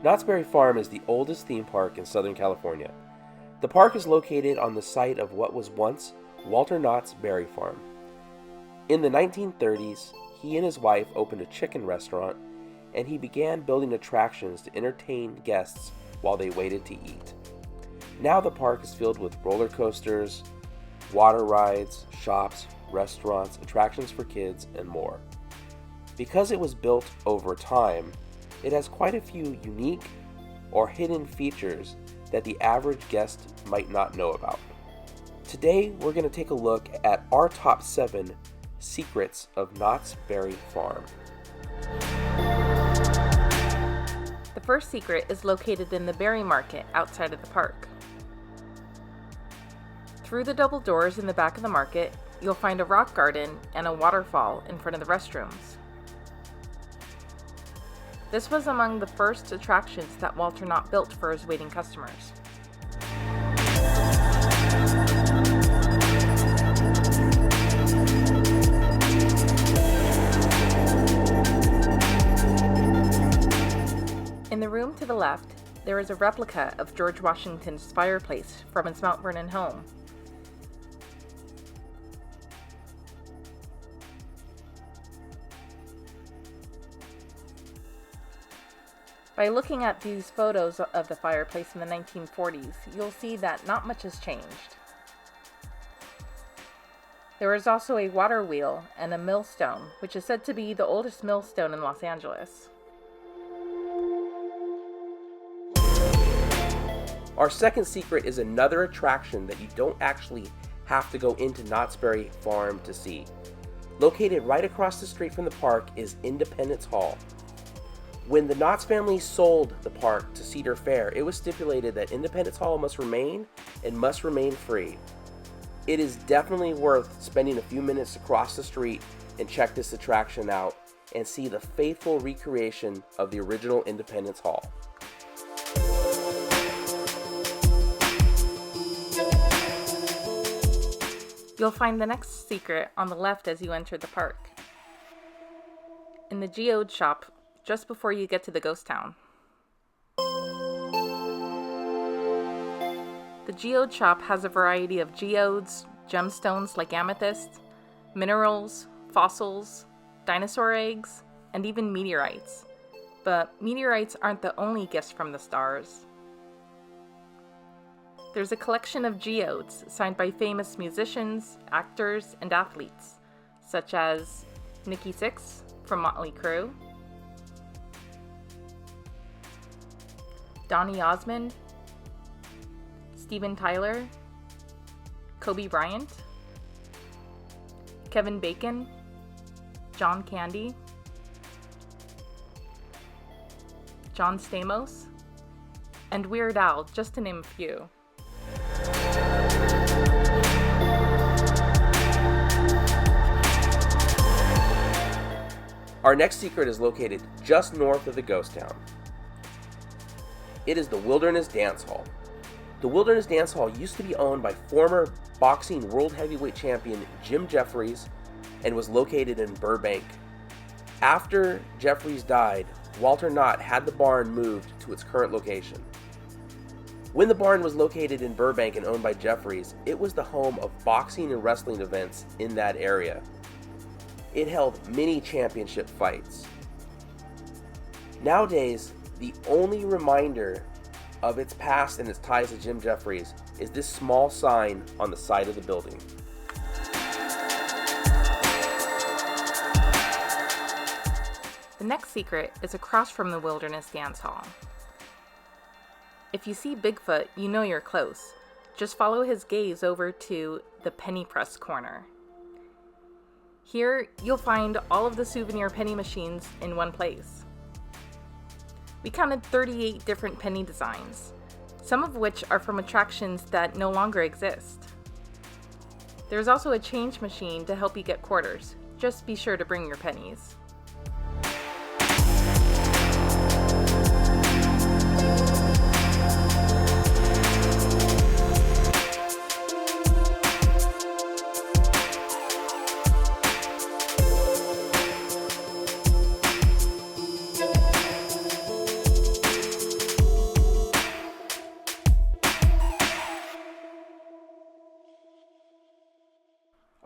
Knott's Berry Farm is the oldest theme park in Southern California. The park is located on the site of what was once Walter Knott's Berry Farm. In the 1930s, he and his wife opened a chicken restaurant, and he began building attractions to entertain guests while they waited to eat. Now the park is filled with roller coasters, water rides, shops, restaurants, attractions for kids, and more. Because it was built over time, it has quite a few unique or hidden features that the average guest might not know about. Today, we're going to take a look at our top 7 secrets of Knott's Berry Farm. The first secret is located in the berry market outside of the park. Through the double doors in the back of the market, you'll find a rock garden and a waterfall in front of the restrooms. This was among the first attractions that Walter Knott built for his waiting customers. In the room to the left, there is a replica of George Washington's fireplace from his Mount Vernon home. By looking at these photos of the fireplace in the 1940s, you'll see that not much has changed. There is also a water wheel and a millstone, which is said to be the oldest millstone in Los Angeles. Our second secret is another attraction that you don't actually have to go into Knott's Berry Farm to see. Located right across the street from the park is Independence Hall. When the Knotts family sold the park to Cedar Fair, it was stipulated that Independence Hall must remain free. It is definitely worth spending a few minutes across the street and check this attraction out and see the faithful recreation of the original Independence Hall. You'll find the next secret on the left as you enter the park. In the Geode Shop, just before you get to the ghost town. The Geode Shop has a variety of geodes, gemstones like amethyst, minerals, fossils, dinosaur eggs, and even meteorites. But meteorites aren't the only gifts from the stars. There's a collection of geodes signed by famous musicians, actors, and athletes, such as Nikki Sixx from Motley Crue, Donny Osmond, Steven Tyler, Kobe Bryant, Kevin Bacon, John Candy, John Stamos, and Weird Al, just to name a few. Our next secret is located just north of the ghost town. It is the Wilderness Dance Hall. The Wilderness Dance Hall used to be owned by former boxing world heavyweight champion Jim Jeffries and was located in Burbank. After Jeffries died, Walter Knott had the barn moved to its current location. When the barn was located in Burbank and owned by Jeffries, it was the home of boxing and wrestling events in that area. It held many championship fights. Nowadays, the only reminder of its past and its ties to Jim Jeffries is this small sign on the side of the building. The next secret is across from the Wilderness Dance Hall. If you see Bigfoot, you know you're close. Just follow his gaze over to the penny press corner. Here, you'll find all of the souvenir penny machines in one place. We counted 38 different penny designs, some of which are from attractions that no longer exist. There's also a change machine to help you get quarters. Just be sure to bring your pennies.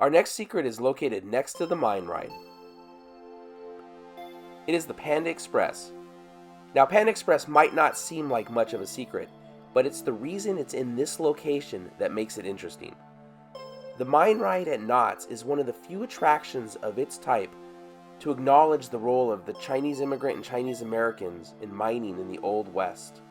Our next secret is located next to the mine ride. It is the Panda Express. Now, Panda Express might not seem like much of a secret, but it's the reason it's in this location that makes it interesting. The mine ride at Knott's is one of the few attractions of its type to acknowledge the role of the Chinese immigrant and Chinese Americans in mining in the Old West.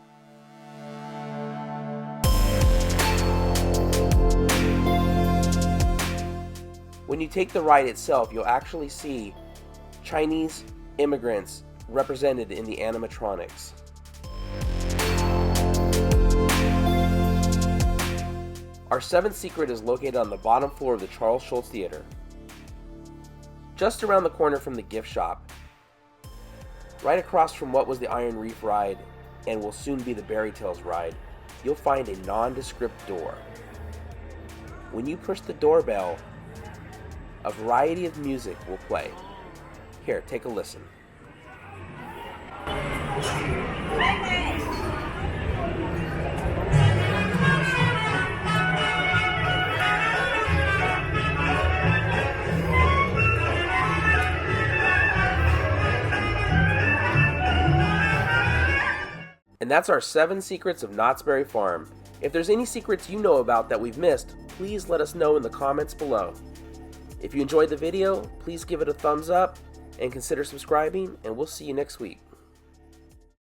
When you take the ride itself, you'll actually see Chinese immigrants represented in the animatronics. Our seventh secret is located on the bottom floor of the Charles Schulz Theater, just around the corner from the gift shop, right across from what was the Iron Reef ride and will soon be the Berry Tales ride. You'll find a nondescript door. When you push the doorbell, a variety of music will play. Here, take a listen. And that's our 7 secrets of Knott's Berry Farm. If there's any secrets you know about that we've missed, please let us know in the comments below. If you enjoyed the video, please give it a thumbs up and consider subscribing, and we'll see you next week.